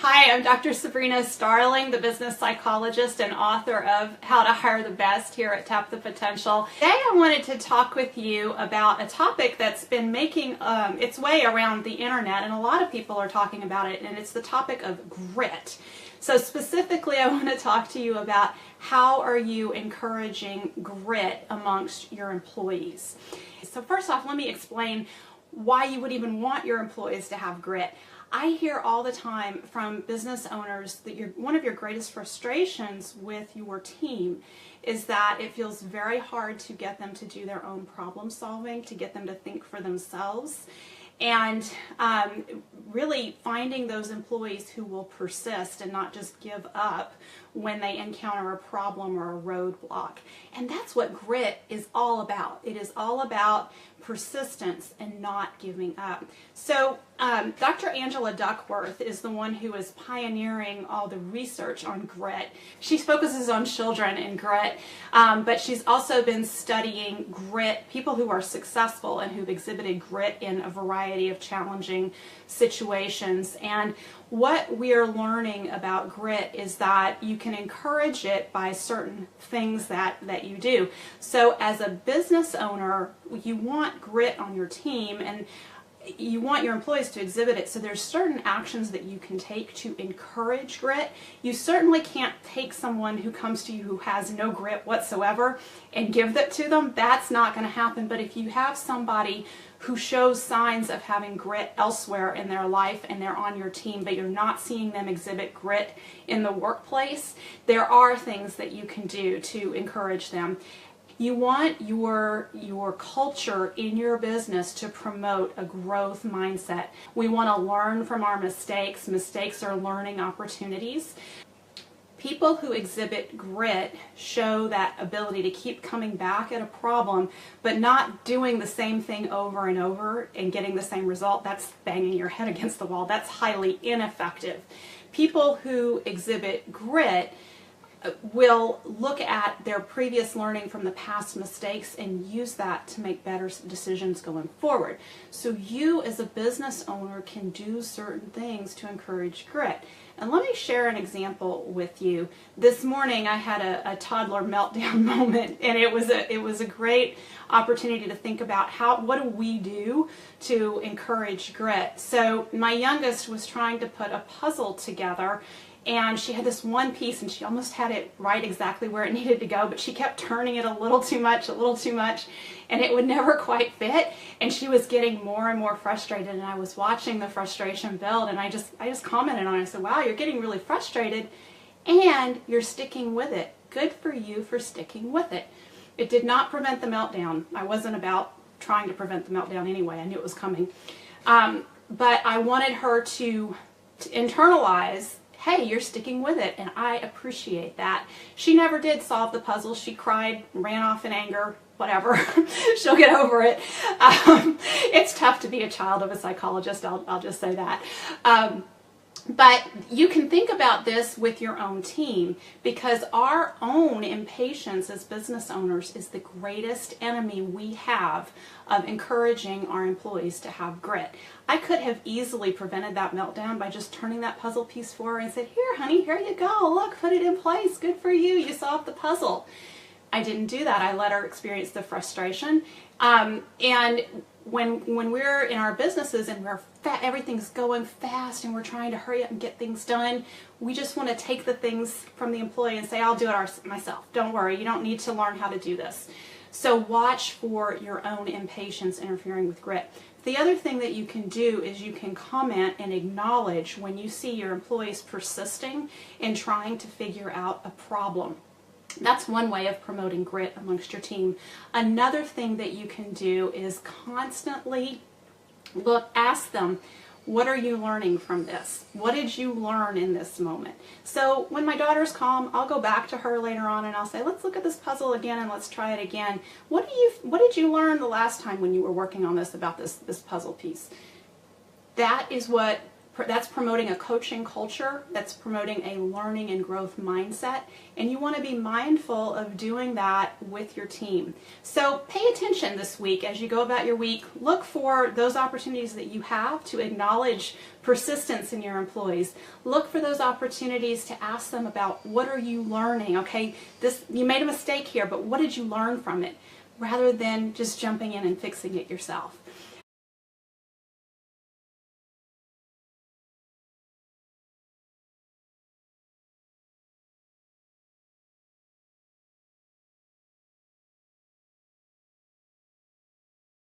Hi, I'm Dr. Sabrina Starling, the Business Psychologist and author of How to Hire the Best here at Tap the Potential. Today I wanted to talk with you about a topic that's been making its way around the internet, and a lot of people are talking about it, and it's the topic of grit. So specifically, I want to talk to you about how are you encouraging grit amongst your employees. So first off, let me explain why you would even want your employees to have grit. I hear all the time from business owners that one of your greatest frustrations with your team is that it feels very hard to get them to do their own problem solving, to get them to think for themselves, and really finding those employees who will persist and not just give up when they encounter a problem or a roadblock. And that's what grit is all about. It is all about persistence and not giving up. So Dr. Angela Duckworth is the one who is pioneering all the research on grit. She focuses on children and grit, but she's also been studying grit, people who are successful and who've exhibited grit in a variety of challenging situations. And what we are learning about grit is that you can encourage it by certain things that you do. So as a business owner, you want grit on your team and you want your employees to exhibit it. So there's certain actions that you can take to encourage grit. You certainly can't take someone who comes to you who has no grit whatsoever and give that to them. That's not going to happen. But if you have somebody who shows signs of having grit elsewhere in their life and they're on your team, but you're not seeing them exhibit grit in the workplace, there are things that you can do to encourage them. You want your culture in your business to promote a growth mindset. We want to learn from our mistakes. Mistakes are learning opportunities. People who exhibit grit show that ability to keep coming back at a problem, but not doing the same thing over and over and getting the same result. That's banging your head against the wall. That's highly ineffective. People who exhibit grit will look at their previous learning from the past mistakes and use that to make better decisions going forward. So you as a business owner can do certain things to encourage grit. And let me share an example with you. This morning I had a toddler meltdown moment, and it was a great opportunity to think about what do we do to encourage grit. So my youngest was trying to put a puzzle together, and she had this one piece and she almost had it right exactly where it needed to go, but she kept turning it a little too much, and it would never quite fit, and she was getting more and more frustrated, and I was watching the frustration build, and I just commented on it. I said, wow, you're getting really frustrated and you're sticking with it. Good for you for sticking with it. It did not prevent the meltdown. I wasn't about trying to prevent the meltdown anyway. I knew it was coming. But I wanted her to internalize, hey, you're sticking with it, and I appreciate that. She never did solve the puzzle. She cried, ran off in anger, whatever. She'll get over it. It's tough to be a child of a psychologist, I'll just say that. But you can think about this with your own team, because our own impatience as business owners is the greatest enemy we have of encouraging our employees to have grit. I could have easily prevented that meltdown by just turning that puzzle piece for her and said, here honey, here you go, look, put it in place, good for you, you solved the puzzle. I didn't do that. I let her experience the frustration. And when we're in our businesses and everything's going fast and we're trying to hurry up and get things done, we just want to take the things from the employee and say, I'll do it myself. Don't worry, you don't need to learn how to do this. So watch for your own impatience interfering with grit. The other thing that you can do is you can comment and acknowledge when you see your employees persisting in trying to figure out a problem. That's one way of promoting grit amongst your team. Another thing that you can do is constantly ask them, what are you learning from this? What did you learn in this moment? So when my daughter's calm, I'll go back to her later on and I'll say, let's look at this puzzle again and let's try it again. What did you learn the last time when you were working on this about this puzzle piece? That is what That's promoting a coaching culture. That's promoting a learning and growth mindset. And you want to be mindful of doing that with your team. So pay attention this week as you go about your week. Look for those opportunities that you have to acknowledge persistence in your employees. Look for those opportunities to ask them about, what are you learning? Okay, you made a mistake here, but what did you learn from it? Rather than just jumping in and fixing it yourself.